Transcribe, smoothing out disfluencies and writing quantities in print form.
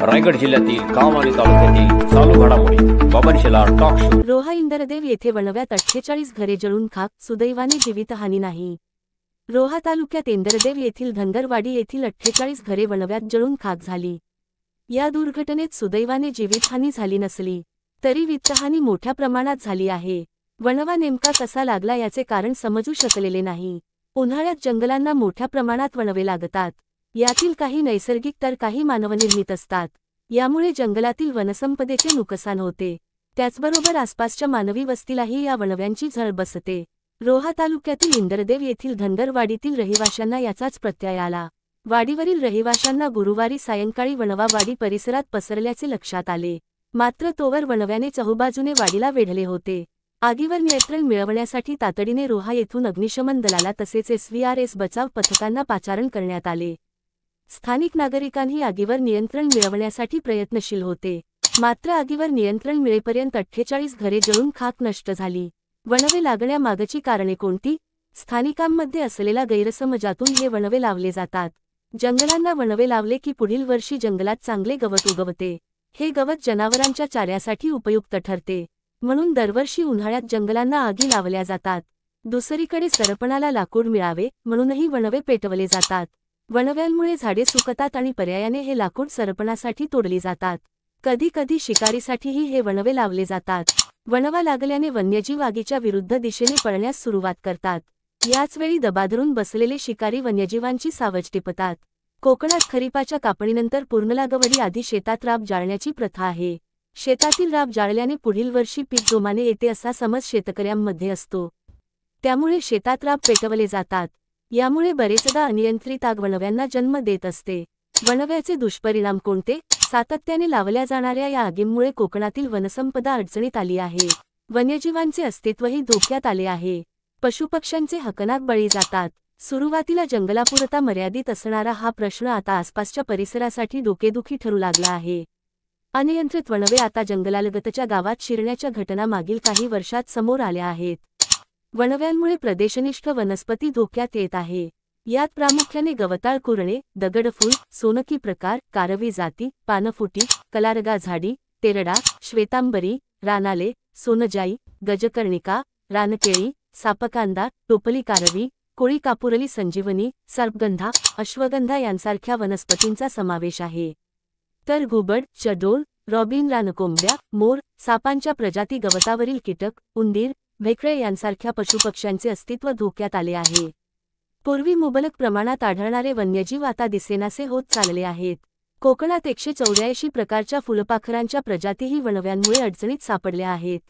रायगड जिल्ह्यातील गाव आणि तालुक्यातील चालू घडामोडी बाबनशेला टॉक शो। रोहा इंदरदेव येथे वणव्यात 48 घरे जळून खाक, सुदैवाने जीवितहानी नाही। रोहा तालुक्यात इंदरदेव येथील धनगरवाडी येथील 48 घरे वणव्यात जळून खाक झाली। या दुर्घटनेत सुदैवाने जीवितहानी झाली नसली तरी वित्तहानी मोठ्या प्रमाणात झाली आहे। वणवा नेमका कसा लागला याचे कारण समजू शकलेले नाही। उन्हाळ्यात जंगलांना मोठ्या प्रमाणात वणवे लागतात। यातील काही नैसर्गिक तर काही मानवनिर्मित असतात। यामुळे जंगलातील वनसंपदेचे नुकसान होते, त्याचबरोबर आसपासच्या मानवी वस्तीलाही या वणव्यांची झळ बसते। रोहा तालुक्यातील इंदरदेव येथील धनगरवाडीतील रहिवाशांना याचाच प्रत्यय आला। वाडीवरील रहिवाशांना गुरुवारी सायंकाळी वणवा वाडी परिसरात पसरल्याचे लक्षात आले, मात्र तोवर वणव्याने चहूबाजूने वाडीला वेढले होते। आगीवर नियंत्रण मिळवण्यासाठी तातडीने रोहा येथून अग्निशमन दलाला तसेच SVRS बचाव पथकांना पाचारण करण्यात आले। स्थानिक नागरिकांही आगीवर नियंत्रण मिळवण्यासाठी प्रयत्नशील होते, मात्र आगीवर नियंत्रण मिळेपर्यंत 48 घरे जळून खाक नष्ट झाली। वणवे लागण्यामागची कारणे कोणती? स्थानिकांमध्ये असलेला गैरसमजातून हे वणवे लावले जातात। जंगलांना वणवे लावले की पुढील वर्षी जंगलात चांगले गवत उगवते। हे गवत जनावरांच्या चाऱ्यासाठी उपयुक्त ठरते, म्हणून दरवर्षी उन्हाळ्यात जंगलांना आगी लावल्या जातात। दुसरीकडे सरपणाला लाकूड मिळावे म्हणूनही वणवे पेटवले जातात। वणव्यांमुळे झाडे सुकतात आणि पर्यायाने हे लाकूड सरपणासाठी तोडली जातात। कधी कधी शिकारीसाठीही हे वणवे लावले जातात। वणवा लागल्याने वन्यजीव आगीच्या विरुद्ध दिशेने पळण्यास सुरुवात करतात। याच वेळी दबाधरून बसलेले शिकारी वन्यजीवांची सावज टिपतात। कोकणात खरीपाच्या कापणीनंतर पूर्णलागवडी आधी शेतात राब जाळण्याची प्रथा आहे। शेतातील राब जाळल्याने पुढील वर्षी पीक जोमाने येते असा समज शेतकऱ्यांमध्ये असतो, त्यामुळे शेतात राब पेटवले जातात। यामुळे बरेचदा अनियंत्रित आग वणव्यांना जन्म देत असते। वणव्याचे दुष्परिणाम कोणते? सातत्याने लावल्या जाणाऱ्या या आगींमुळे कोकणातील वनसंपदा अडचणीत आली आहे। वन्यजीवांचे अस्तित्वही धोक्यात आले आहे। पशुपक्ष्यांचे हकनाक बळी जातात। सुरुवातीला जंगलापुरता मर्यादित असणारा हा प्रश्न आता आसपासच्या परिसरासाठी डोकेदुखी ठरू लागला आहे। अनियंत्रित वणवे आता जंगलालगतच्या गावात शिरण्याच्या घटना मागील काही वर्षात समोर आल्या आहेत। वणव्यांमुळे प्रदेशनिष्ठ वनस्पती धोक्यात येत आहे। यात प्रामुख्याने गवताळ कुरणे, दगडफूल, सोनकी प्रकार, कारवी जाती, पानफुटी, कलारगा झाडी, तेरडा, श्वेतांबरी, रानाले, सोनजाई, गजकर्णिका, रानकेळी, सापकांदा, टोपली कारवी, कोळी कापुरली संजीवनी, सर्पगंधा, अश्वगंधा यांसारख्या वनस्पतींचा समावेश आहे। तर घुबड, चडोल, रॉबिन, रानकोंबड्या, मोर, सापांच्या प्रजाती, गवतावरील कीटक, उंदीर, भेकळे यांसारख्या पशुपक्ष्यांचे अस्तित्व धोक्यात आले आहे। पूर्वी मुबलक प्रमाणात आढळणारे वन्यजीव आता दिसेनासे होत चालले आहेत। कोकणात 184 प्रकारच्या फुलपाखरांच्या प्रजातीही वणव्यांमुळे अडचणीत सापडल्या आहेत।